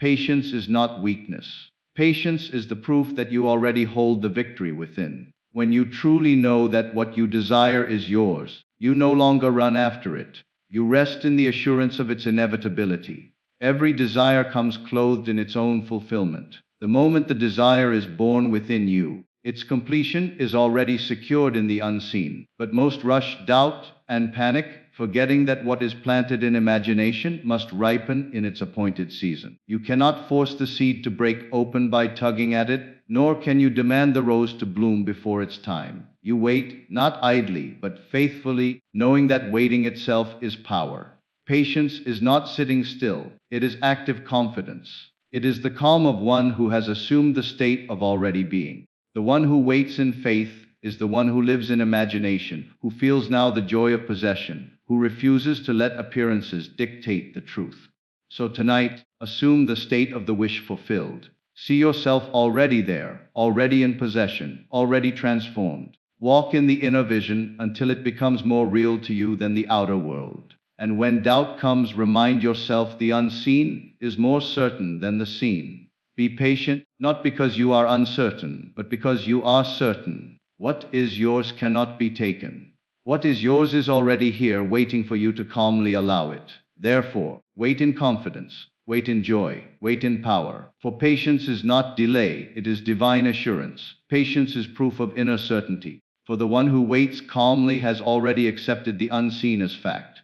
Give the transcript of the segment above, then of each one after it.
Patience is not weakness. Patience is the proof that you already hold the victory within. When you truly know that what you desire is yours, you no longer run after it. You rest in the assurance of its inevitability. Every desire comes clothed in its own fulfillment. The moment the desire is born within you, its completion is already secured in the unseen. But most rush doubt and panic, forgetting that what is planted in imagination must ripen in its appointed season. You cannot force the seed to break open by tugging at it, nor can you demand the rose to bloom before its time. You wait, not idly, but faithfully, knowing that waiting itself is power. Patience is not sitting still, it is active confidence. It is the calm of one who has assumed the state of already being. The one who waits in faith is the one who lives in imagination, who feels now the joy of possession, who refuses to let appearances dictate the truth. So tonight, assume the state of the wish fulfilled. See yourself already there, already in possession, already transformed. Walk in the inner vision until it becomes more real to you than the outer world. And when doubt comes, remind yourself the unseen is more certain than the seen. Be patient, not because you are uncertain, but because you are certain. What is yours cannot be taken. What is yours is already here, waiting for you to calmly allow it. Therefore, wait in confidence, wait in joy, wait in power. For patience is not delay, it is divine assurance. Patience is proof of inner certainty. For the one who waits calmly has already accepted the unseen as fact.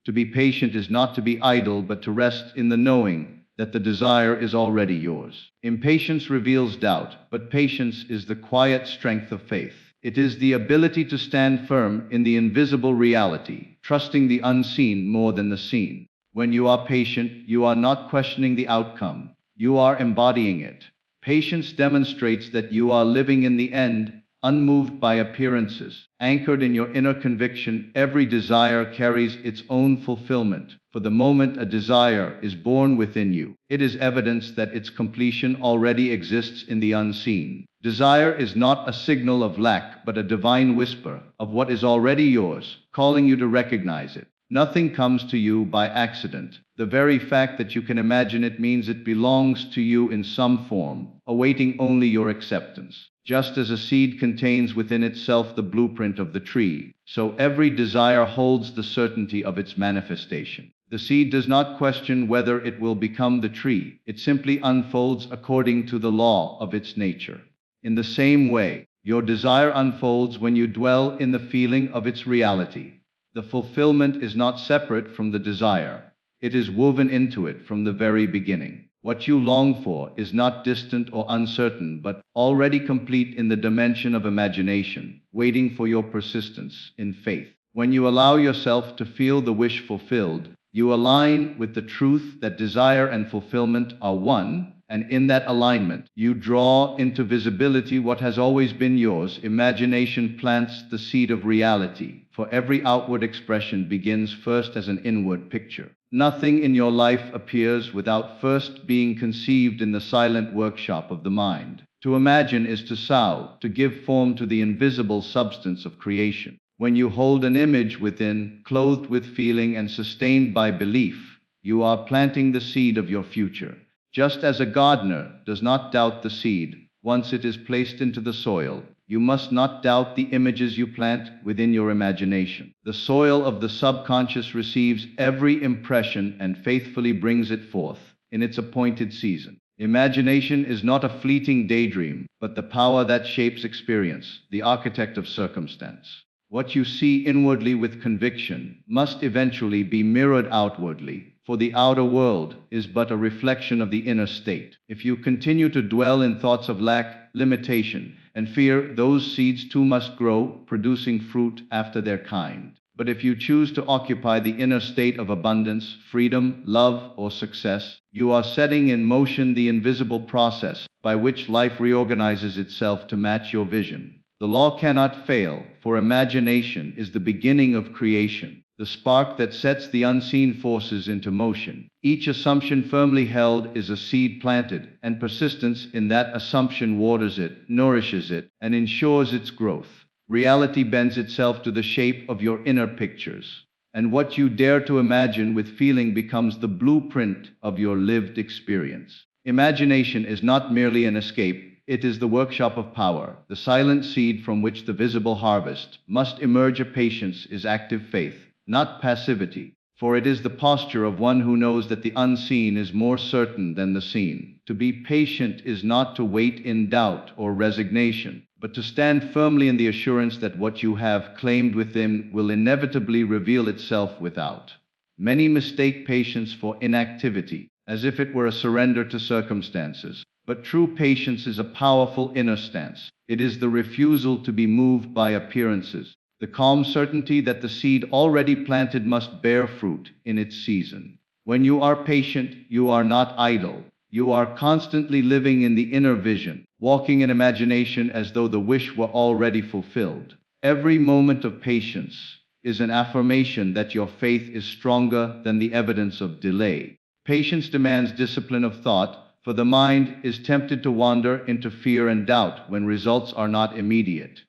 To be patient is not to be idle, but to rest in the knowing that the desire is already yours. Impatience reveals doubt, but patience is the quiet strength of faith. It is the ability to stand firm in the invisible reality, trusting the unseen more than the seen. When you are patient, you are not questioning the outcome, you are embodying it. Patience demonstrates that you are living in the end, unmoved by appearances. Anchored in your inner conviction, every desire carries its own fulfillment. For the moment a desire is born within you, it is evidence that its completion already exists in the unseen. Desire is not a signal of lack, but a divine whisper of what is already yours, calling you to recognize it. Nothing comes to you by accident. The very fact that you can imagine it means it belongs to you in some form, awaiting only your acceptance. Just as a seed contains within itself the blueprint of the tree, so every desire holds the certainty of its manifestation. The seed does not question whether it will become the tree, it simply unfolds according to the law of its nature. In the same way, your desire unfolds when you dwell in the feeling of its reality. The fulfillment is not separate from the desire, it is woven into it from the very beginning. What you long for is not distant or uncertain, but already complete in the dimension of imagination, waiting for your persistence in faith. When you allow yourself to feel the wish fulfilled, you align with the truth that desire and fulfillment are one, and in that alignment, you draw into visibility what has always been yours. Imagination plants the seed of reality, for every outward expression begins first as an inward picture. Nothing in your life appears without first being conceived in the silent workshop of the mind. To imagine is to sow, to give form to the invisible substance of creation. When you hold an image within, clothed with feeling and sustained by belief, you are planting the seed of your future. Just as a gardener does not doubt the seed, once it is placed into the soil, you must not doubt the images you plant within your imagination. The soil of the subconscious receives every impression and faithfully brings it forth in its appointed season. Imagination is not a fleeting daydream, but the power that shapes experience, the architect of circumstance. What you see inwardly with conviction must eventually be mirrored outwardly, for the outer world is but a reflection of the inner state. If you continue to dwell in thoughts of lack, limitation, and fear, those seeds too must grow, producing fruit after their kind. But if you choose to occupy the inner state of abundance, freedom, love, or success, you are setting in motion the invisible process by which life reorganizes itself to match your vision. The law cannot fail, for imagination is the beginning of creation, the spark that sets the unseen forces into motion. Each assumption firmly held is a seed planted, and persistence in that assumption waters it, nourishes it, and ensures its growth. Reality bends itself to the shape of your inner pictures. and what you dare to imagine with feeling becomes the blueprint of your lived experience. Imagination is not merely an escape, it is the workshop of power, the silent seed from which the visible harvest must emerge. A patience is active faith, not passivity, for it is the posture of one who knows that the unseen is more certain than the seen. To be patient is not to wait in doubt or resignation, but to stand firmly in the assurance that what you have claimed within will inevitably reveal itself without. Many mistake patience for inactivity, as if it were a surrender to circumstances. But true patience is a powerful inner stance. It is the refusal to be moved by appearances, the calm certainty that the seed already planted must bear fruit in its season. When you are patient, you are not idle. You are constantly living in the inner vision, walking in imagination as though the wish were already fulfilled. Every moment of patience is an affirmation that your faith is stronger than the evidence of delay. Patience demands discipline of thought, for the mind is tempted to wander into fear and doubt when results are not immediate.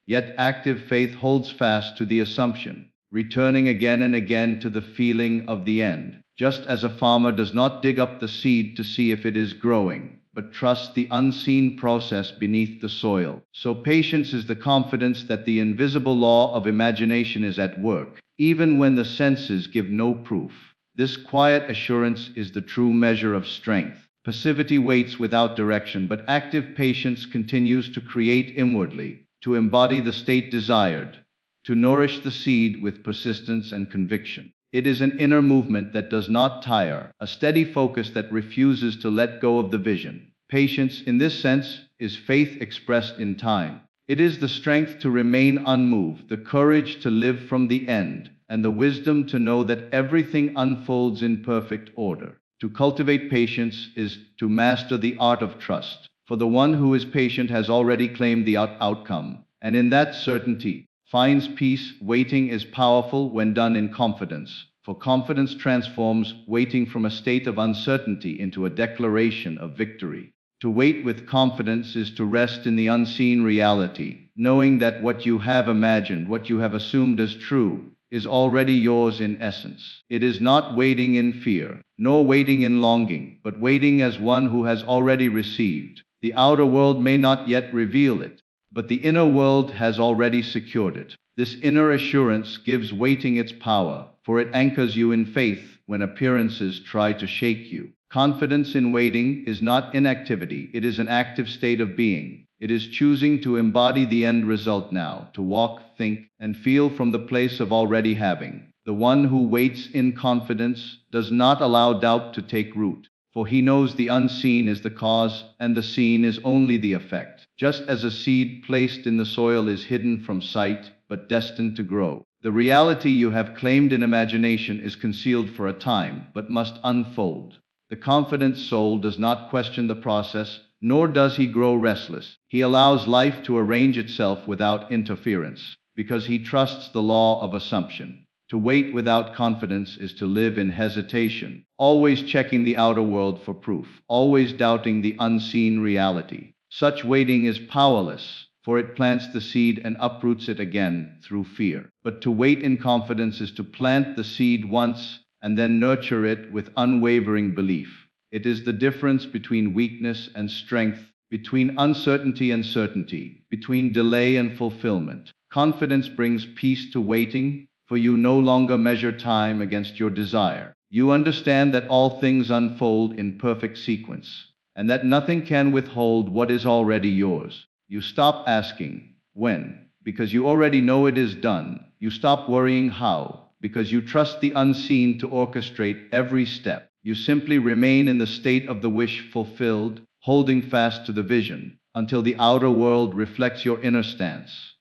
Yet active faith holds fast to the assumption, returning again and again to the feeling of the end. Just as a farmer does not dig up the seed to see if it is growing, but trusts the unseen process beneath the soil, so patience is the confidence that the invisible law of imagination is at work, even when the senses give no proof. This quiet assurance is the true measure of strength. Passivity waits without direction, but active patience continues to create inwardly, to embody the state desired, to nourish the seed with persistence and conviction. It is an inner movement that does not tire, a steady focus that refuses to let go of the vision. Patience, in this sense, is faith expressed in time. It is the strength to remain unmoved, the courage to live from the end, and the wisdom to know that everything unfolds in perfect order. To cultivate patience is to master the art of trust, for the one who is patient has already claimed the outcome, and in that certainty finds peace. Waiting is powerful when done in confidence, for confidence transforms waiting from a state of uncertainty into a declaration of victory. To wait with confidence is to rest in the unseen reality, knowing that what you have imagined, what you have assumed as true, is already yours in essence. It is not waiting in fear, nor waiting in longing, but waiting as one who has already received. The outer world may not yet reveal it, but the inner world has already secured it. This inner assurance gives waiting its power, for it anchors you in faith when appearances try to shake you. Confidence in waiting is not inactivity, it is an active state of being. It is choosing to embody the end result now, to walk, think, and feel from the place of already having. The one who waits in confidence does not allow doubt to take root, for he knows the unseen is the cause and the seen is only the effect. Just as a seed placed in the soil is hidden from sight, but destined to grow, the reality you have claimed in imagination is concealed for a time, but must unfold. The confident soul does not question the process, nor does he grow restless. He allows life to arrange itself without interference, because he trusts the law of assumption. To wait without confidence is to live in hesitation, always checking the outer world for proof, always doubting the unseen reality. Such waiting is powerless, for it plants the seed and uproots it again through fear. But to wait in confidence is to plant the seed once and then nurture it with unwavering belief. It is the difference between weakness and strength, between uncertainty and certainty, between delay and fulfillment. Confidence brings peace to waiting, for you no longer measure time against your desire. You understand that all things unfold in perfect sequence, and that nothing can withhold what is already yours. You stop asking, when, because you already know it is done. You stop worrying how, because you trust the unseen to orchestrate every step. You simply remain in the state of the wish fulfilled, holding fast to the vision, until the outer world reflects your inner stance.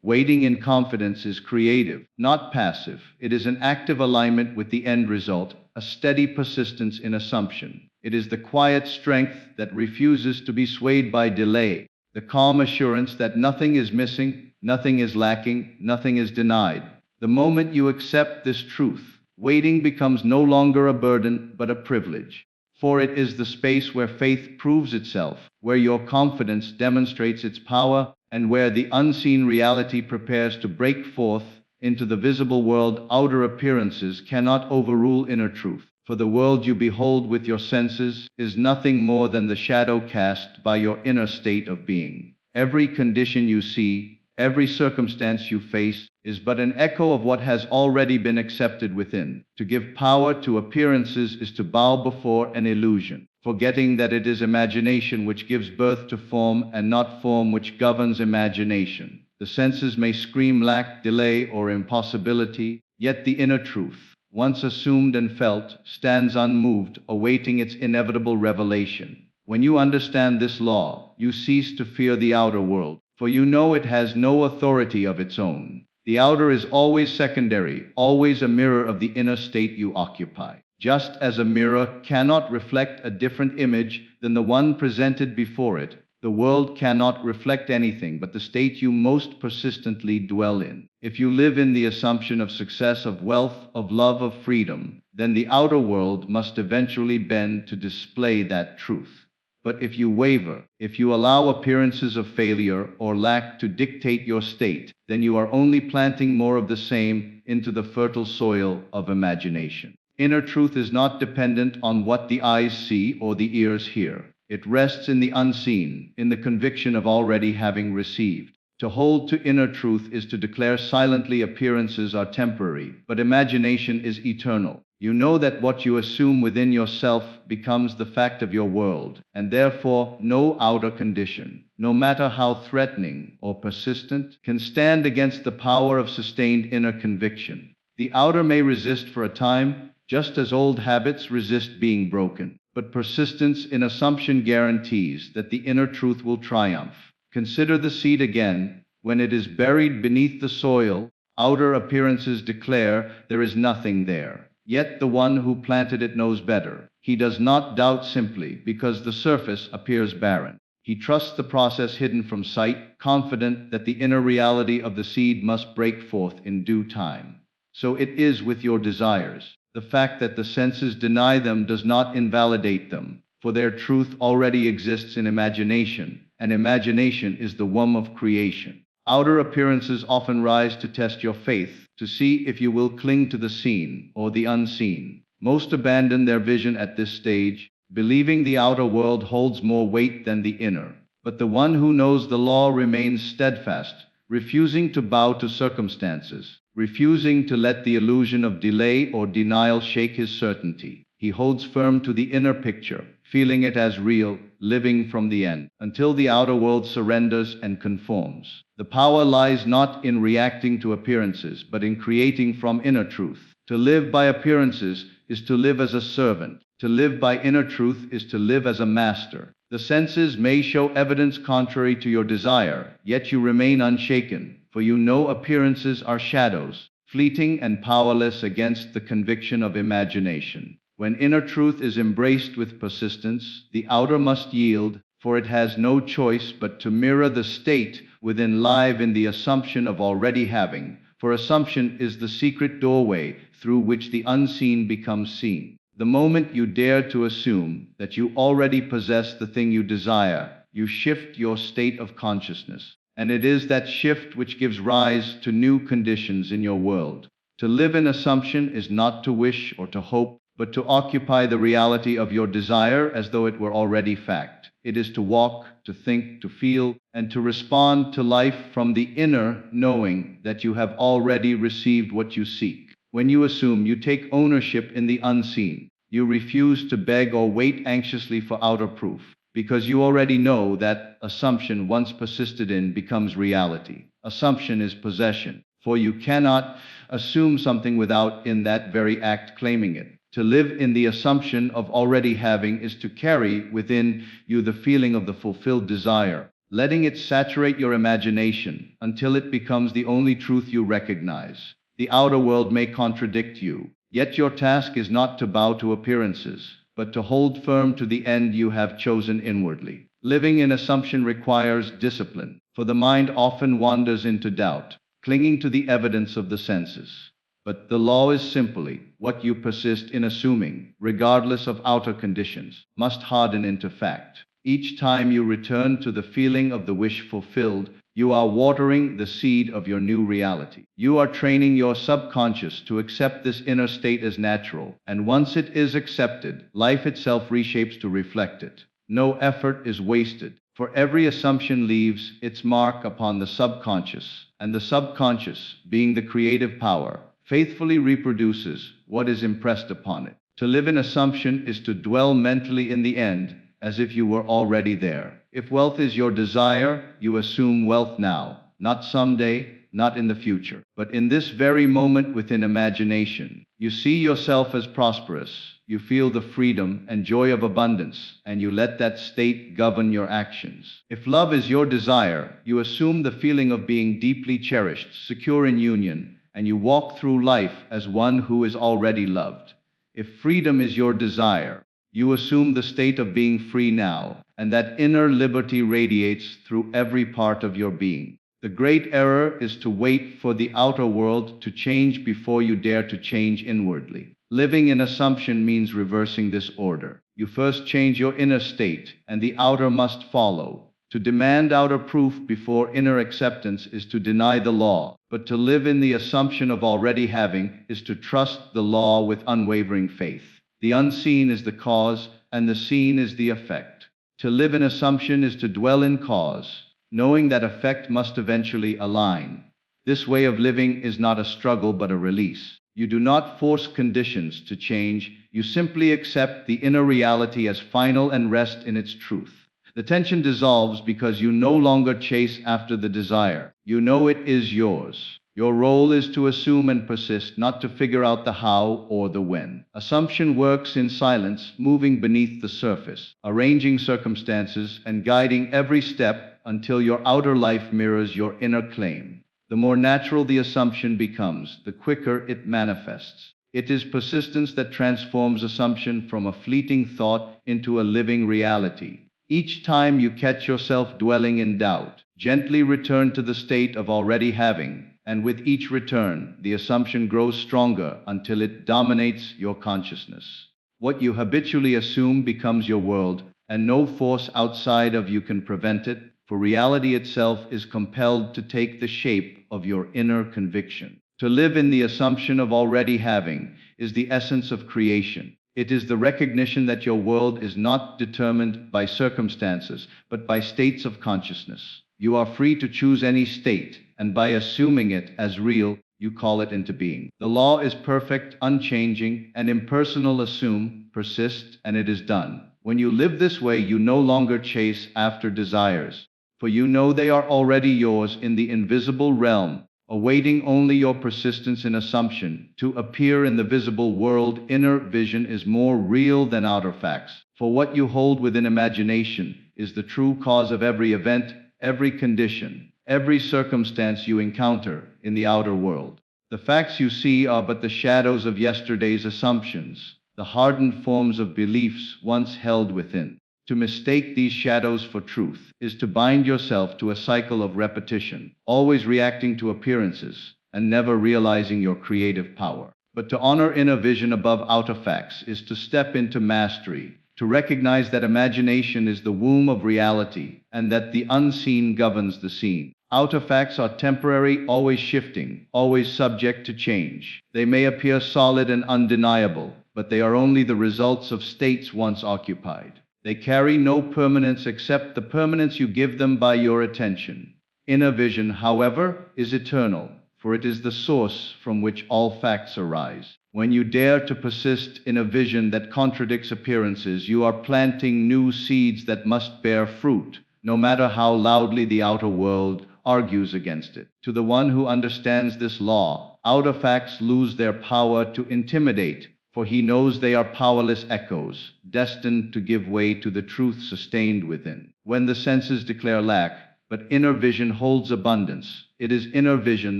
Waiting in confidence is creative, not passive. It is an active alignment with the end result, a steady persistence in assumption. It is the quiet strength that refuses to be swayed by delay, the calm assurance that nothing is missing, nothing is lacking, nothing is denied. The moment you accept this truth, waiting becomes no longer a burden but a privilege. For it is the space where faith proves itself, where your confidence demonstrates its power, and where the unseen reality prepares to break forth into the visible world, outer appearances cannot overrule inner truth. For the world you behold with your senses is nothing more than the shadow cast by your inner state of being. Every condition you see, every circumstance you face, is but an echo of what has already been accepted within. To give power to appearances is to bow before an illusion, forgetting that it is imagination which gives birth to form and not form which governs imagination. The senses may scream lack, delay, or impossibility, yet the inner truth, once assumed and felt, stands unmoved, awaiting its inevitable revelation. When you understand this law, you cease to fear the outer world, for you know it has no authority of its own. The outer is always secondary, always a mirror of the inner state you occupy. Just as a mirror cannot reflect a different image than the one presented before it, the world cannot reflect anything but the state you most persistently dwell in. If you live in the assumption of success, of wealth, of love, of freedom, then the outer world must eventually bend to display that truth. But if you waver, if you allow appearances of failure or lack to dictate your state, then you are only planting more of the same into the fertile soil of imagination. Inner truth is not dependent on what the eyes see or the ears hear. It rests in the unseen, in the conviction of already having received. To hold to inner truth is to declare silently appearances are temporary, but imagination is eternal. You know that what you assume within yourself becomes the fact of your world, and therefore no outer condition, no matter how threatening or persistent, can stand against the power of sustained inner conviction. The outer may resist for a time, just as old habits resist being broken, but persistence in assumption guarantees that the inner truth will triumph. Consider the seed again. When it is buried beneath the soil, outer appearances declare there is nothing there. Yet the one who planted it knows better. He does not doubt simply because the surface appears barren. He trusts the process hidden from sight, confident that the inner reality of the seed must break forth in due time. So it is with your desires. The fact that the senses deny them does not invalidate them, for their truth already exists in imagination, and imagination is the womb of creation. Outer appearances often rise to test your faith, to see if you will cling to the seen or the unseen. Most abandon their vision at this stage, believing the outer world holds more weight than the inner. But the one who knows the law remains steadfast, refusing to bow to circumstances, refusing to let the illusion of delay or denial shake his certainty. He holds firm to the inner picture, feeling it as real, living from the end, until the outer world surrenders and conforms. The power lies not in reacting to appearances, but in creating from inner truth. To live by appearances is to live as a servant. To live by inner truth is to live as a master. The senses may show evidence contrary to your desire, yet you remain unshaken, for you know appearances are shadows, fleeting and powerless against the conviction of imagination. When inner truth is embraced with persistence, the outer must yield, for it has no choice but to mirror the state within, live in the assumption of already having, for assumption is the secret doorway through which the unseen becomes seen. The moment you dare to assume that you already possess the thing you desire, you shift your state of consciousness. And it is that shift which gives rise to new conditions in your world. To live in assumption is not to wish or to hope, but to occupy the reality of your desire as though it were already fact. It is to walk, to think, to feel, and to respond to life from the inner, knowing that you have already received what you seek. When you assume, you take ownership in the unseen. You refuse to beg or wait anxiously for outer proof, because you already know that assumption, once persisted in, becomes reality. Assumption is possession, for you cannot assume something without, in that very act, claiming it. To live in the assumption of already having is to carry within you the feeling of the fulfilled desire, letting it saturate your imagination until it becomes the only truth you recognize. The outer world may contradict you, yet your task is not to bow to appearances, but to hold firm to the end you have chosen inwardly. Living in assumption requires discipline, for the mind often wanders into doubt, clinging to the evidence of the senses. But the law is simply, what you persist in assuming, regardless of outer conditions, must harden into fact. Each time you return to the feeling of the wish fulfilled, You are watering the seed of your new reality. You are training your subconscious to accept this inner state as natural, and once it is accepted, life itself reshapes to reflect it. No effort is wasted, for every assumption leaves its mark upon the subconscious, and the subconscious, being the creative power, faithfully reproduces what is impressed upon it. To live in assumption is to dwell mentally in the end, as if you were already there. If wealth is your desire, you assume wealth now, not someday, not in the future, but in this very moment within imagination. You see yourself as prosperous, you feel the freedom and joy of abundance, and you let that state govern your actions. If love is your desire, you assume the feeling of being deeply cherished, secure in union, and you walk through life as one who is already loved. If freedom is your desire, you assume the state of being free now, and that inner liberty radiates through every part of your being. The great error is to wait for the outer world to change before you dare to change inwardly. Living in assumption means reversing this order. You first change your inner state, and the outer must follow. To demand outer proof before inner acceptance is to deny the law, but to live in the assumption of already having is to trust the law with unwavering faith. The unseen is the cause, and the seen is the effect. To live in assumption is to dwell in cause, knowing that effect must eventually align. This way of living is not a struggle but a release. You do not force conditions to change, you simply accept the inner reality as final and rest in its truth. The tension dissolves because you no longer chase after the desire. You know it is yours. Your role is to assume and persist, not to figure out the how or the when. Assumption works in silence, moving beneath the surface, arranging circumstances and guiding every step until your outer life mirrors your inner claim. The more natural the assumption becomes, the quicker it manifests. It is persistence that transforms assumption from a fleeting thought into a living reality. Each time you catch yourself dwelling in doubt, gently return to the state of already having, and with each return, the assumption grows stronger until it dominates your consciousness. What you habitually assume becomes your world, and no force outside of you can prevent it, for reality itself is compelled to take the shape of your inner conviction. To live in the assumption of already having is the essence of creation. It is the recognition that your world is not determined by circumstances, but by states of consciousness. You are free to choose any state, and by assuming it as real, you call it into being. The law is perfect, unchanging, and impersonal. Assume, persist, and it is done. When you live this way, you no longer chase after desires, for you know they are already yours in the invisible realm, awaiting only your persistence in assumption to appear in the visible world. Inner vision is more real than outer facts, for what you hold within imagination is the true cause of every event, every condition, every circumstance you encounter in the outer world. The facts you see are but the shadows of yesterday's assumptions, the hardened forms of beliefs once held within. To mistake these shadows for truth is to bind yourself to a cycle of repetition, always reacting to appearances and never realizing your creative power. But to honor inner vision above outer facts is to step into mastery, to recognize that imagination is the womb of reality and that the unseen governs the seen. Outer facts are temporary, always shifting, always subject to change. They may appear solid and undeniable, but they are only the results of states once occupied. They carry no permanence except the permanence you give them by your attention. Inner vision, however, is eternal, for it is the source from which all facts arise. When you dare to persist in a vision that contradicts appearances, you are planting new seeds that must bear fruit, no matter how loudly the outer world argues against it. To the one who understands this law, outer facts lose their power to intimidate, for he knows they are powerless echoes, destined to give way to the truth sustained within. When the senses declare lack, but inner vision holds abundance, it is inner vision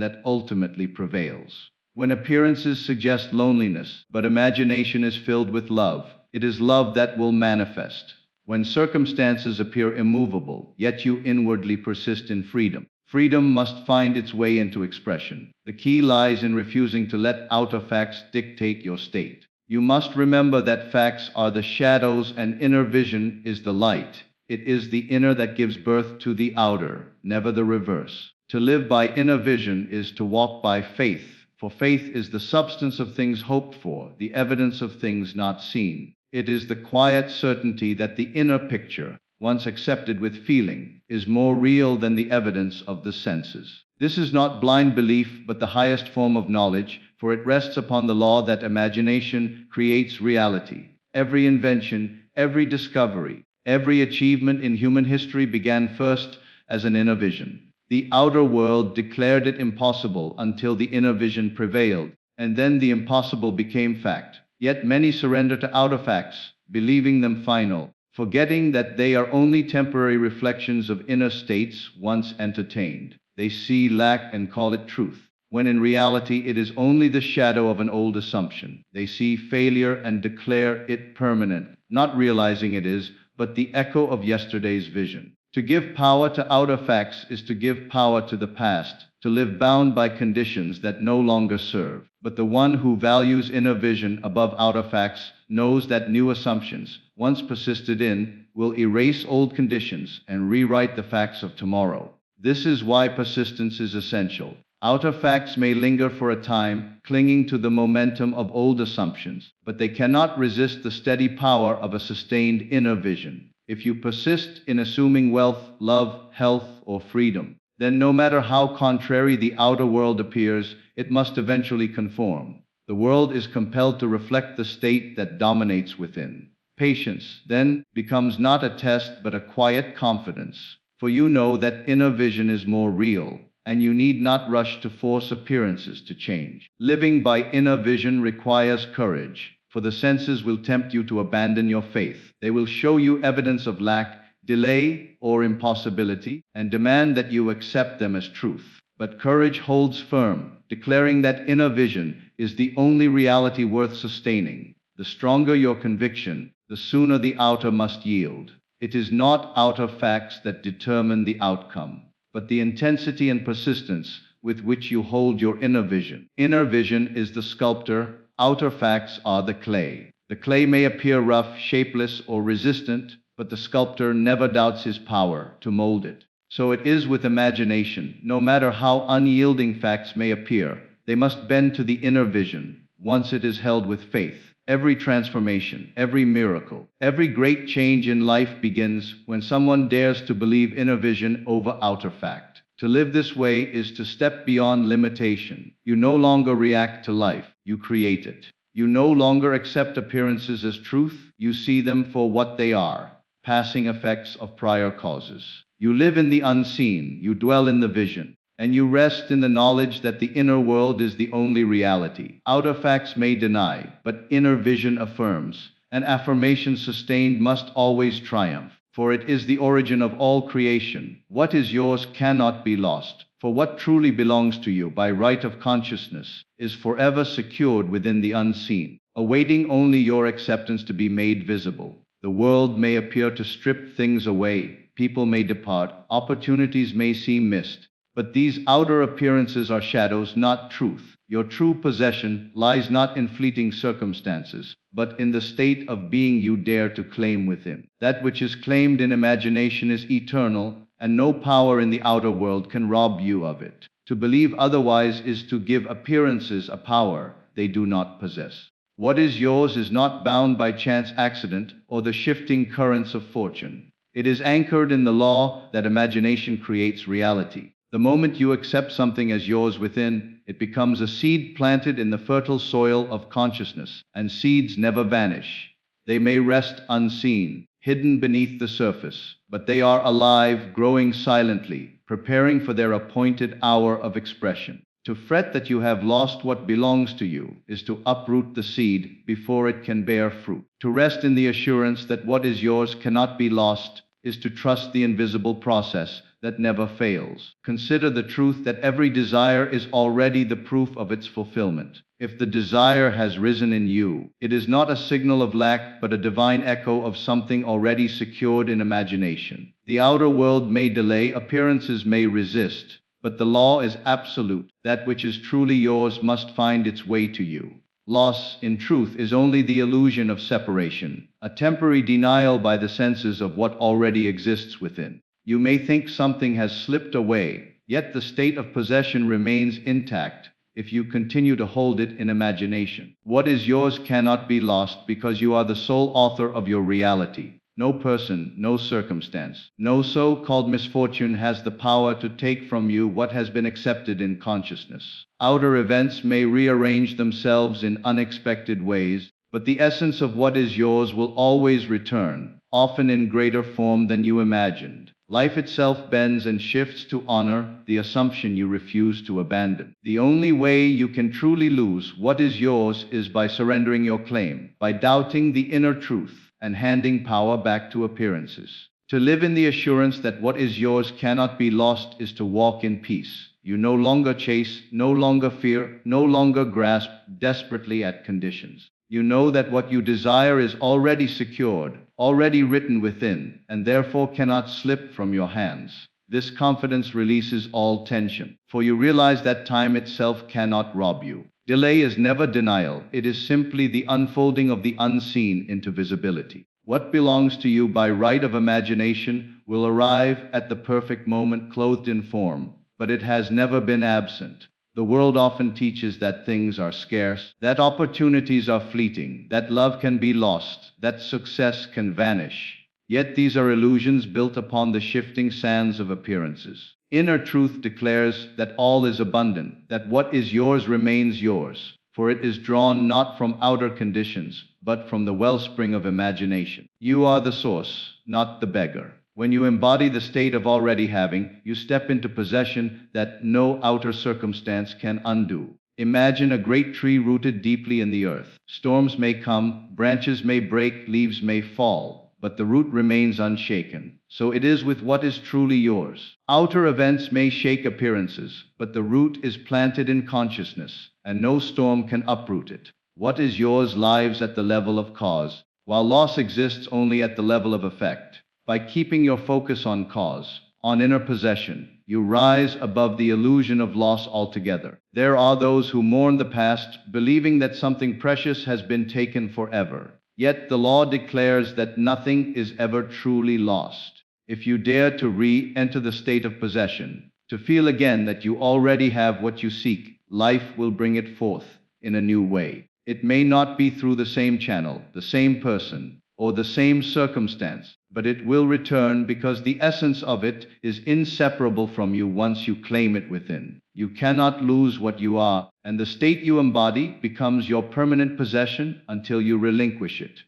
that ultimately prevails. When appearances suggest loneliness, but imagination is filled with love, it is love that will manifest. When circumstances appear immovable, yet you inwardly persist in freedom, freedom must find its way into expression. The key lies in refusing to let outer facts dictate your state. You must remember that facts are the shadows and inner vision is the light. It is the inner that gives birth to the outer, never the reverse. To live by inner vision is to walk by faith, for faith is the substance of things hoped for, the evidence of things not seen. It is the quiet certainty that the inner picture, once accepted with feeling, is more real than the evidence of the senses. This is not blind belief, but the highest form of knowledge, for it rests upon the law that imagination creates reality. Every invention, every discovery, every achievement in human history began first as an inner vision. The outer world declared it impossible until the inner vision prevailed, and then the impossible became fact. Yet many surrender to outer facts, believing them final, forgetting that they are only temporary reflections of inner states once entertained. They see lack and call it truth, when in reality it is only the shadow of an old assumption. They see failure and declare it permanent, not realizing it is but the echo of yesterday's vision. To give power to outer facts is to give power to the past, to live bound by conditions that no longer serve. But the one who values inner vision above outer facts knows that new assumptions, once persisted in, will erase old conditions and rewrite the facts of tomorrow. This is why persistence is essential. Outer facts may linger for a time, clinging to the momentum of old assumptions, but they cannot resist the steady power of a sustained inner vision. If you persist in assuming wealth, love, health, or freedom, then no matter how contrary the outer world appears, it must eventually conform. The world is compelled to reflect the state that dominates within. Patience, then, becomes not a test but a quiet confidence, for you know that inner vision is more real, and you need not rush to force appearances to change. Living by inner vision requires courage, for the senses will tempt you to abandon your faith. They will show you evidence of lack, delay, or impossibility, and demand that you accept them as truth. But courage holds firm, declaring that inner vision is the only reality worth sustaining. The stronger your conviction, the sooner the outer must yield. It is not outer facts that determine the outcome, but the intensity and persistence with which you hold your inner vision. Inner vision is the sculptor, outer facts are the clay. The clay may appear rough, shapeless, or resistant, but the sculptor never doubts his power to mold it. So it is with imagination. No matter how unyielding facts may appear, they must bend to the inner vision, once it is held with faith. Every transformation, every miracle, every great change in life begins when someone dares to believe inner vision over outer fact. To live this way is to step beyond limitation. You no longer react to life, you create it. You no longer accept appearances as truth, you see them for what they are, passing effects of prior causes. You live in the unseen, you dwell in the vision, and you rest in the knowledge that the inner world is the only reality. Outer facts may deny, but inner vision affirms, and affirmation sustained must always triumph, for it is the origin of all creation. What is yours cannot be lost, for what truly belongs to you by right of consciousness is forever secured within the unseen, awaiting only your acceptance to be made visible. The world may appear to strip things away, people may depart, opportunities may seem missed, but these outer appearances are shadows, not truth. Your true possession lies not in fleeting circumstances, but in the state of being you dare to claim within. That which is claimed in imagination is eternal, and no power in the outer world can rob you of it. To believe otherwise is to give appearances a power they do not possess. What is yours is not bound by chance accident or the shifting currents of fortune. It is anchored in the law that imagination creates reality. The moment you accept something as yours within, it becomes a seed planted in the fertile soil of consciousness, and seeds never vanish. They may rest unseen, hidden beneath the surface, but they are alive, growing silently, preparing for their appointed hour of expression. To fret that you have lost what belongs to you is to uproot the seed before it can bear fruit. To rest in the assurance that what is yours cannot be lost is to trust the invisible process that never fails. Consider the truth that every desire is already the proof of its fulfillment. If the desire has risen in you, it is not a signal of lack, but a divine echo of something already secured in imagination. The outer world may delay, appearances may resist, but the law is absolute. That which is truly yours must find its way to you. Loss, in truth, is only the illusion of separation, a temporary denial by the senses of what already exists within. You may think something has slipped away, yet the state of possession remains intact if you continue to hold it in imagination. What is yours cannot be lost because you are the sole author of your reality. No person, no circumstance, no so-called misfortune has the power to take from you what has been accepted in consciousness. Outer events may rearrange themselves in unexpected ways, but the essence of what is yours will always return, often in greater form than you imagined. Life itself bends and shifts to honor the assumption you refuse to abandon. The only way you can truly lose what is yours is by surrendering your claim, by doubting the inner truth and handing power back to appearances. To live in the assurance that what is yours cannot be lost is to walk in peace. You no longer chase, no longer fear, no longer grasp desperately at conditions. You know that what you desire is already secured, already written within, and therefore cannot slip from your hands. This confidence releases all tension, for you realize that time itself cannot rob you. Delay is never denial, it is simply the unfolding of the unseen into visibility. What belongs to you by right of imagination will arrive at the perfect moment clothed in form, but it has never been absent. The world often teaches that things are scarce, that opportunities are fleeting, that love can be lost, that success can vanish. Yet these are illusions built upon the shifting sands of appearances. Inner truth declares that all is abundant, that what is yours remains yours, for it is drawn not from outer conditions, but from the wellspring of imagination. You are the source, not the beggar. When you embody the state of already having, you step into possession that no outer circumstance can undo. Imagine a great tree rooted deeply in the earth. Storms may come, branches may break, leaves may fall, but the root remains unshaken. So it is with what is truly yours. Outer events may shake appearances, but the root is planted in consciousness, and no storm can uproot it. What is yours lives at the level of cause, while loss exists only at the level of effect. By keeping your focus on cause, on inner possession, you rise above the illusion of loss altogether. There are those who mourn the past, believing that something precious has been taken forever. Yet the law declares that nothing is ever truly lost. If you dare to re-enter the state of possession, to feel again that you already have what you seek, life will bring it forth in a new way. It may not be through the same channel, the same person, or the same circumstance, but it will return because the essence of it is inseparable from you once you claim it within. You cannot lose what you are, and the state you embody becomes your permanent possession until you relinquish it.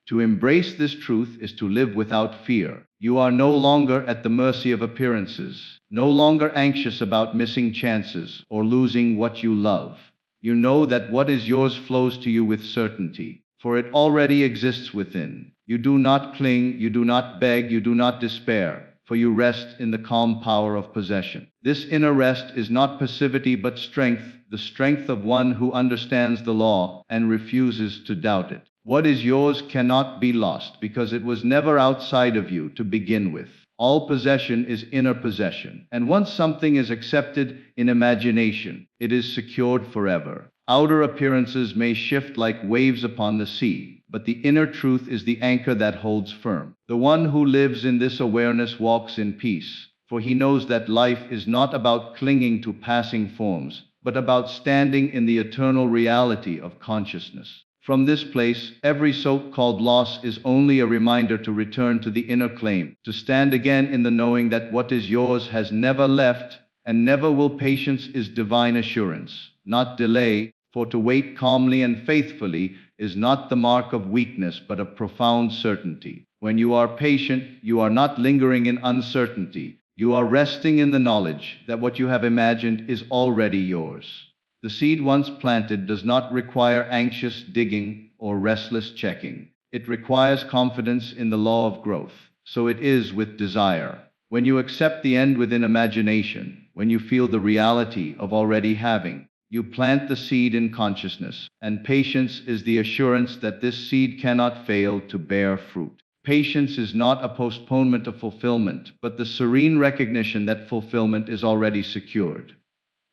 To embrace this truth is to live without fear. You are no longer at the mercy of appearances, no longer anxious about missing chances or losing what you love. You know that what is yours flows to you with certainty, for it already exists within. You do not cling, you do not beg, you do not despair, for you rest in the calm power of possession. This inner rest is not passivity but strength, the strength of one who understands the law and refuses to doubt it. What is yours cannot be lost because it was never outside of you to begin with. All possession is inner possession, and once something is accepted in imagination, it is secured forever. Outer appearances may shift like waves upon the sea, but the inner truth is the anchor that holds firm. The one who lives in this awareness walks in peace, for he knows that life is not about clinging to passing forms, but about standing in the eternal reality of consciousness. From this place, every so-called loss is only a reminder to return to the inner claim, to stand again in the knowing that what is yours has never left and never will. Patience is divine assurance, not delay, for to wait calmly and faithfully is not the mark of weakness but of profound certainty. When you are patient, you are not lingering in uncertainty, you are resting in the knowledge that what you have imagined is already yours. The seed once planted does not require anxious digging or restless checking. It requires confidence in the law of growth. So it is with desire. When you accept the end within imagination, when you feel the reality of already having, you plant the seed in consciousness, and patience is the assurance that this seed cannot fail to bear fruit. Patience is not a postponement of fulfillment, but the serene recognition that fulfillment is already secured.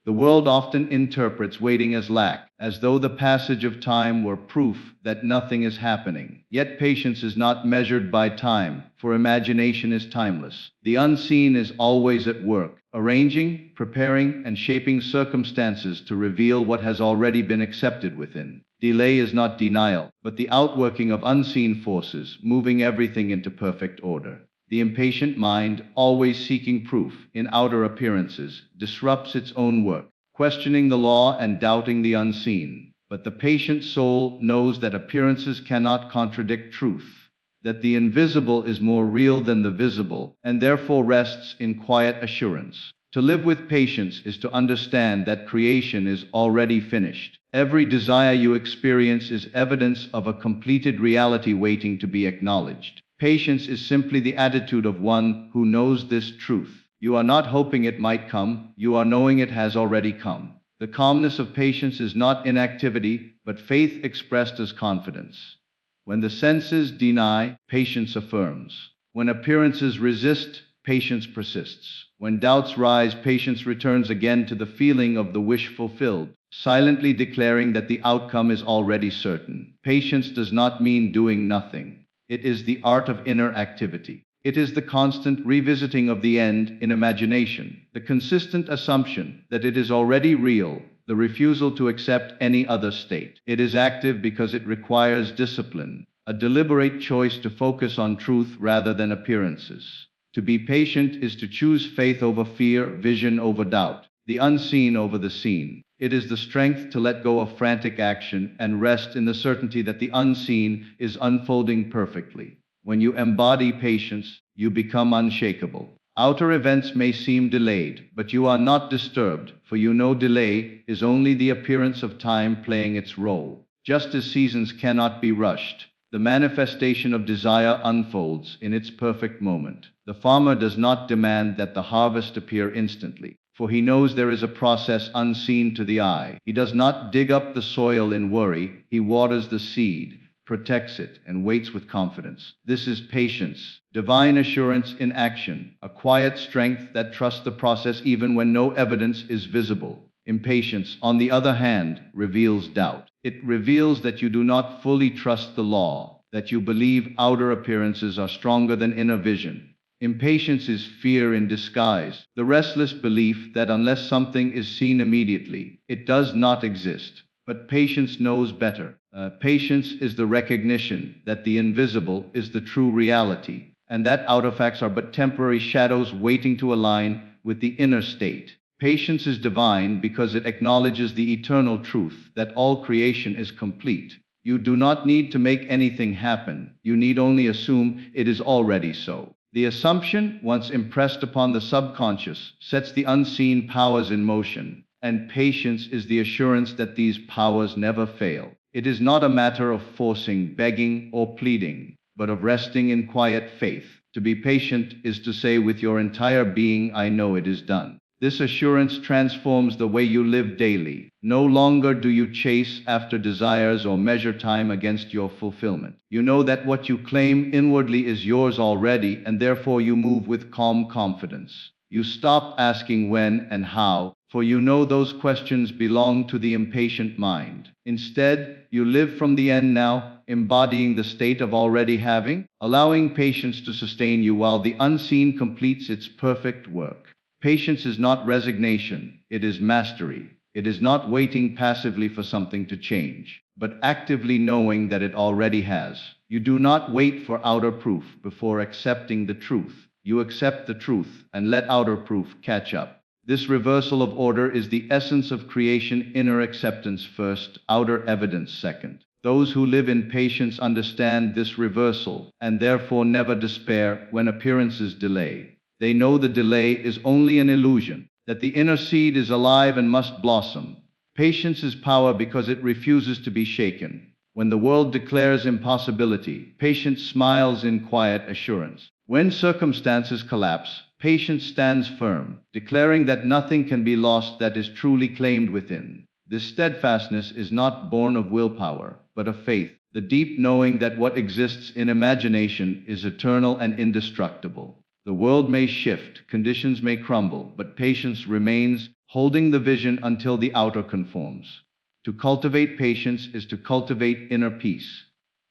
The world often interprets waiting as lack, as though the passage of time were proof that nothing is happening. Yet patience is not measured by time, for imagination is timeless. The unseen is always at work, arranging, preparing, and shaping circumstances to reveal what has already been accepted within. Delay is not denial, but the outworking of unseen forces, moving everything into perfect order. The impatient mind, always seeking proof in outer appearances, disrupts its own work, questioning the law and doubting the unseen. But the patient soul knows that appearances cannot contradict truth, that the invisible is more real than the visible, and therefore rests in quiet assurance. To live with patience is to understand that creation is already finished. Every desire you experience is evidence of a completed reality waiting to be acknowledged. Patience is simply the attitude of one who knows this truth. You are not hoping it might come, you are knowing it has already come. The calmness of patience is not inactivity, but faith expressed as confidence. When the senses deny, patience affirms. When appearances resist, patience persists. When doubts rise, patience returns again to the feeling of the wish fulfilled, silently declaring that the outcome is already certain. Patience does not mean doing nothing. It is the art of inner activity. It is the constant revisiting of the end in imagination, the consistent assumption that it is already real, the refusal to accept any other state. It is active because it requires discipline, a deliberate choice to focus on truth rather than appearances. To be patient is to choose faith over fear, vision over doubt, the unseen over the seen. It is the strength to let go of frantic action and rest in the certainty that the unseen is unfolding perfectly. When you embody patience, you become unshakable. Outer events may seem delayed, but you are not disturbed, for you know delay is only the appearance of time playing its role. Just as seasons cannot be rushed, the manifestation of desire unfolds in its perfect moment. The farmer does not demand that the harvest appear instantly, for he knows there is a process unseen to the eye. He does not dig up the soil in worry, he waters the seed, protects it, and waits with confidence. This is patience, divine assurance in action, a quiet strength that trusts the process even when no evidence is visible. Impatience, on the other hand, reveals doubt. It reveals that you do not fully trust the law, that you believe outer appearances are stronger than inner vision. Impatience is fear in disguise, the restless belief that unless something is seen immediately, it does not exist. But patience knows better. Patience is the recognition that the invisible is the true reality, and that outer facts are but temporary shadows waiting to align with the inner state. Patience is divine because it acknowledges the eternal truth that all creation is complete. You do not need to make anything happen, you need only assume it is already so. The assumption, once impressed upon the subconscious, sets the unseen powers in motion, and patience is the assurance that these powers never fail. It is not a matter of forcing, begging, or pleading, but of resting in quiet faith. To be patient is to say with your entire being, I know it is done. This assurance transforms the way you live daily. No longer do you chase after desires or measure time against your fulfillment. You know that what you claim inwardly is yours already, and therefore you move with calm confidence. You stop asking when and how, for you know those questions belong to the impatient mind. Instead, you live from the end now, embodying the state of already having, allowing patience to sustain you while the unseen completes its perfect work. Patience is not resignation, it is mastery. It is not waiting passively for something to change, but actively knowing that it already has. You do not wait for outer proof before accepting the truth. You accept the truth and let outer proof catch up. This reversal of order is the essence of creation: inner acceptance first, outer evidence second. Those who live in patience understand this reversal and therefore never despair when appearances delay. They know the delay is only an illusion, that the inner seed is alive and must blossom. Patience is power because it refuses to be shaken. When the world declares impossibility, patience smiles in quiet assurance. When circumstances collapse, patience stands firm, declaring that nothing can be lost that is truly claimed within. This steadfastness is not born of willpower, but of faith, the deep knowing that what exists in imagination is eternal and indestructible. The world may shift, conditions may crumble, but patience remains, holding the vision until the outer conforms. To cultivate patience is to cultivate inner peace.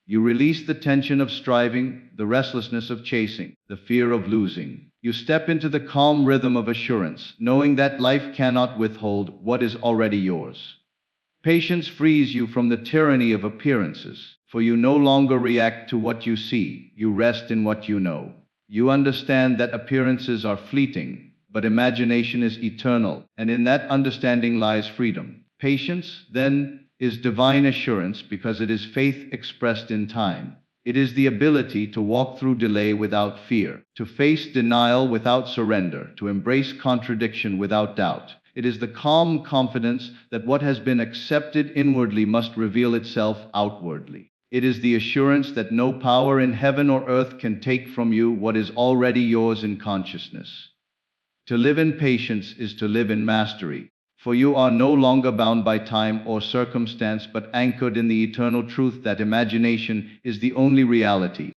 You release the tension of striving, the restlessness of chasing, the fear of losing. You step into the calm rhythm of assurance, knowing that life cannot withhold what is already yours. Patience frees you from the tyranny of appearances, for you no longer react to what you see, you rest in what you know. You understand that appearances are fleeting, but imagination is eternal, and in that understanding lies freedom. Patience, then, is divine assurance because it is faith expressed in time. It is the ability to walk through delay without fear, to face denial without surrender, to embrace contradiction without doubt. It is the calm confidence that what has been accepted inwardly must reveal itself outwardly. It is the assurance that no power in heaven or earth can take from you what is already yours in consciousness. To live in patience is to live in mastery, for you are no longer bound by time or circumstance but anchored in the eternal truth that imagination is the only reality.